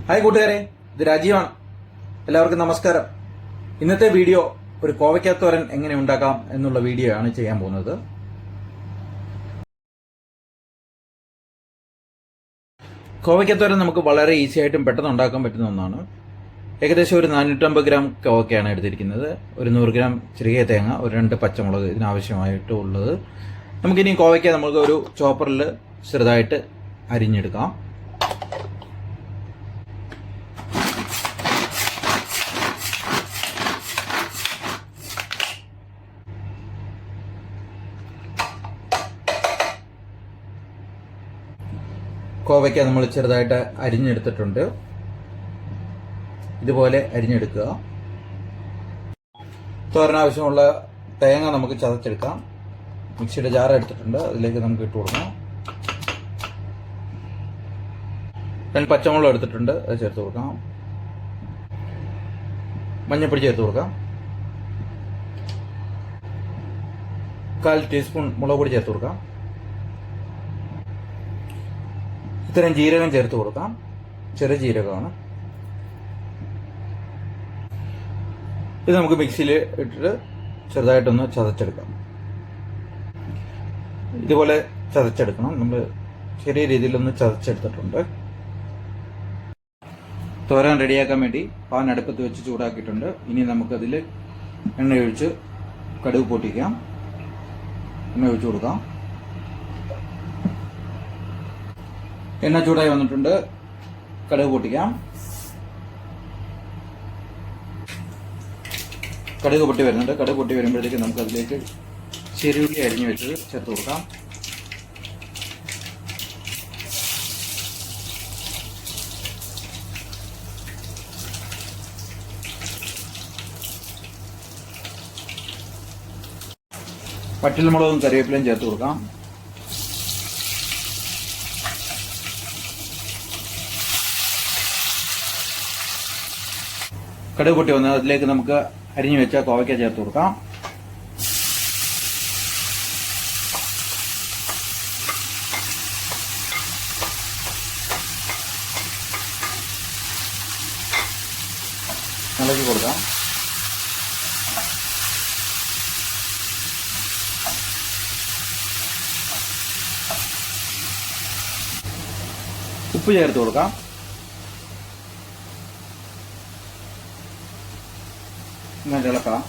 Hi കൂട്ടുകാരെ, ഇത് രാജീവാണ്. എല്ലാവർക്കും നമസ്കാരം. ഇന്നത്തെ വീഡിയോ ഒരു കോവയ്ക്കാത്തോരൻ എങ്ങനെ ഉണ്ടാക്കാം എന്നുള്ള വീഡിയോ ആണ് ചെയ്യാൻ പോകുന്നത്. കോവയ്ക്കാത്തോരൻ നമുക്ക് വളരെ ഈസി ആയിട്ടും പെട്ടെന്ന് ഉണ്ടാക്കാൻ പറ്റുന്ന ഒന്നാണ്. ഏകദേശം ഒരു 450 ഗ്രാം കോവയ്ക്കാണ് എടുത്തിരിക്കുന്നത്. ഒരു 100 ഗ്രാം ചെറിയ തേങ്ങ, ഒരു 2 പച്ചമുളക് ഇതിനാവശ്യമായിട്ടുള്ളത്. നമുക്കിനി കോവയ്ക്ക നമുക്ക് ഒരു ചോപ്പറിൽ ചെറുതായിട്ട് അരിഞ്ഞെടുക്കാം. കോവയ്ക്ക നമ്മൾ ചെറുതായിട്ട് അരിഞ്ഞെടുത്തിട്ടുണ്ട്. ഇതുപോലെ അരിഞ്ഞെടുക്കുക. തോരനാവശ്യമുള്ള തേങ്ങ നമുക്ക് ചതച്ചെടുക്കാം. മിക്സിയുടെ ജാർ എടുത്തിട്ടുണ്ട്, അതിലേക്ക് നമുക്ക് ഇട്ട് കൊടുക്കാം. 2 പച്ചമുളക് എടുത്തിട്ടുണ്ട്, അത് ചേർത്ത് കൊടുക്കാം. മഞ്ഞൾപ്പൊടി ചേർത്ത് കൊടുക്കാം. 1/4 ടീസ്പൂൺ മുളക് പൊടി ചേർത്ത് കൊടുക്കാം. ഇത്രയും ജീരകം ചേർത്ത് കൊടുക്കാം. ചെറിയ ജീരകമാണ്. ഇത് നമുക്ക് മിക്സിയിൽ ഇട്ടിട്ട് ചെറുതായിട്ടൊന്ന് ചതച്ചെടുക്കാം. ഇതുപോലെ ചതച്ചെടുക്കണം. നമ്മൾ ചെറിയ രീതിയിലൊന്ന് ചതച്ചെടുത്തിട്ടുണ്ട്. തോരൻ റെഡിയാക്കാൻ വേണ്ടി പാൻ അടുപ്പത്ത് വെച്ച് ചൂടാക്കിയിട്ടുണ്ട്. ഇനി നമുക്കതിൽ എണ്ണ ഒഴിച്ച് കടുക് പൊട്ടിക്കാം. എണ്ണ ഒഴിച്ചു കൊടുക്കാം. എണ്ണ ചൂടായി വന്നിട്ടുണ്ട്. കടുക് പൊട്ടിക്കാം. കടുക് പൊട്ടി വരുന്നുണ്ട്. കടുക് പൊട്ടി വരുമ്പോഴത്തേക്ക് നമുക്ക് അതിലേക്ക് ചെറിയുള്ളി അരിഞ്ഞു വെച്ചത് ചേർത്ത് കൊടുക്കാം. വറ്റൽമുളകും കറിവേപ്പിലയും ചേർത്ത് കൊടുക്കാം. കടുക് പൊട്ടി വന്ന് അതിലേക്ക് നമുക്ക് അരിഞ്ഞു വെച്ച കോവയ്ക്ക ചേർത്ത് കൊടുക്കാം. ഇളക്കി കൊടുക്കാം. ഉപ്പ് ചേർത്ത് കൊടുക്കാം. ഇങ്ങനെ ഇളക്കാം.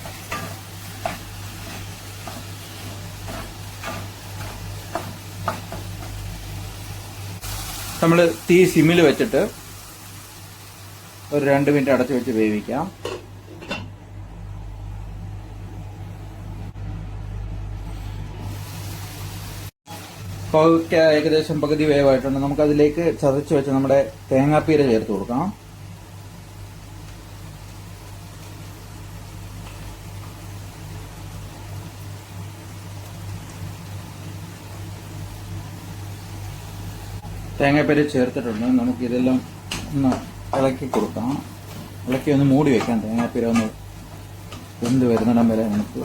നമ്മൾ തീ സിമ്മിൽ വെച്ചിട്ട് ഒരു 2 മിനിറ്റ് അടച്ചു വെച്ച് വേവിക്കാം. കോവയ്ക്ക ഏകദേശം പകുതി വേവായിട്ടുണ്ട്. നമുക്കതിലേക്ക് ചതച്ച് വെച്ച് നമ്മുടെ തേങ്ങാപ്പീര ചേർത്ത് കൊടുക്കാം. തേങ്ങാപ്പീര ചേർത്തിട്ടുണ്ട്. നമുക്കിതെല്ലാം ഒന്ന് ഇളക്കി കൊടുക്കാം. ഇളക്കി ഒന്ന് മൂടി വെക്കാം. തേങ്ങാപ്പീര ഒന്ന് വെന്ത് വരുന്നിടം വരെ നമുക്ക്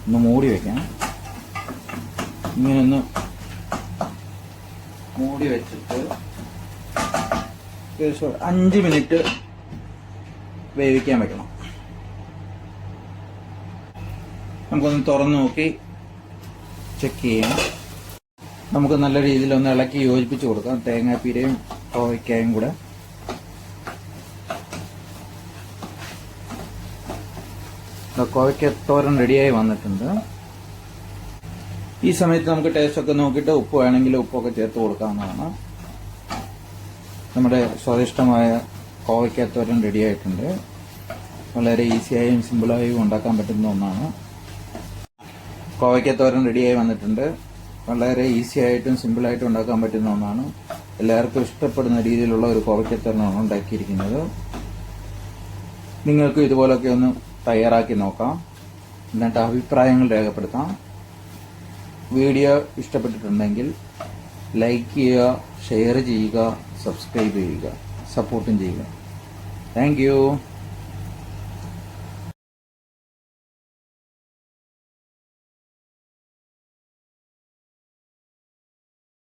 ഒന്ന് മൂടി വെക്കാം. ഇങ്ങനെയൊന്ന് മൂടി വെച്ചിട്ട് ഏകദേശം 5 മിനിറ്റ് വേവിക്കാൻ വെക്കണം. നമുക്കൊന്ന് തുറന്നു നോക്കി ചെക്ക് ചെയ്യാം. നമുക്ക് നല്ല രീതിയിൽ ഒന്ന് ഇളക്കി യോജിപ്പിച്ച് കൊടുക്കാം. തേങ്ങാപ്പീരയും കോവയ്ക്കായും കൂടെ. കോവയ്ക്കത്തോരൻ റെഡിയായി വന്നിട്ടുണ്ട്. ഈ സമയത്ത് നമുക്ക് ടേസ്റ്റ് ഒക്കെ നോക്കിയിട്ട് ഉപ്പ് വേണമെങ്കിൽ ഉപ്പൊക്കെ ചേർത്ത് കൊടുക്കാവുന്നതാണ്. നമ്മുടെ സ്വാദിഷ്ടമായ കോവയ്ക്കത്തോരൻ റെഡിയായിട്ടുണ്ട്. വളരെ ഈസിയായും സിമ്പിളായും ഉണ്ടാക്കാൻ പറ്റുന്ന ഒന്നാണ്. കോവയ്ക്കത്തോരൻ റെഡിയായി വന്നിട്ടുണ്ട്. വളരെ ഈസി ആയിട്ടും സിമ്പിളായിട്ടും ഉണ്ടാക്കാൻ പറ്റുന്ന ഒന്നാണ്. എല്ലാവർക്കും ഇഷ്ടപ്പെടുന്ന രീതിയിലുള്ള ഒരു കോവയ്ക്കത്തോരനാണ് ഉണ്ടാക്കിയിരിക്കുന്നത്. നിങ്ങൾക്ക് ഇതുപോലൊക്കെ ഒന്ന് തയ്യാറാക്കി നോക്കാം. എന്നിട്ട് അഭിപ്രായങ്ങൾ രേഖപ്പെടുത്താം. വീഡിയോ ഇഷ്ടപ്പെട്ടിട്ടുണ്ടെങ്കിൽ ലൈക്ക് ചെയ്യുക, ഷെയർ ചെയ്യുക, സബ്സ്ക്രൈബ് ചെയ്യുക, സപ്പോർട്ടും ചെയ്യുക. Thank you.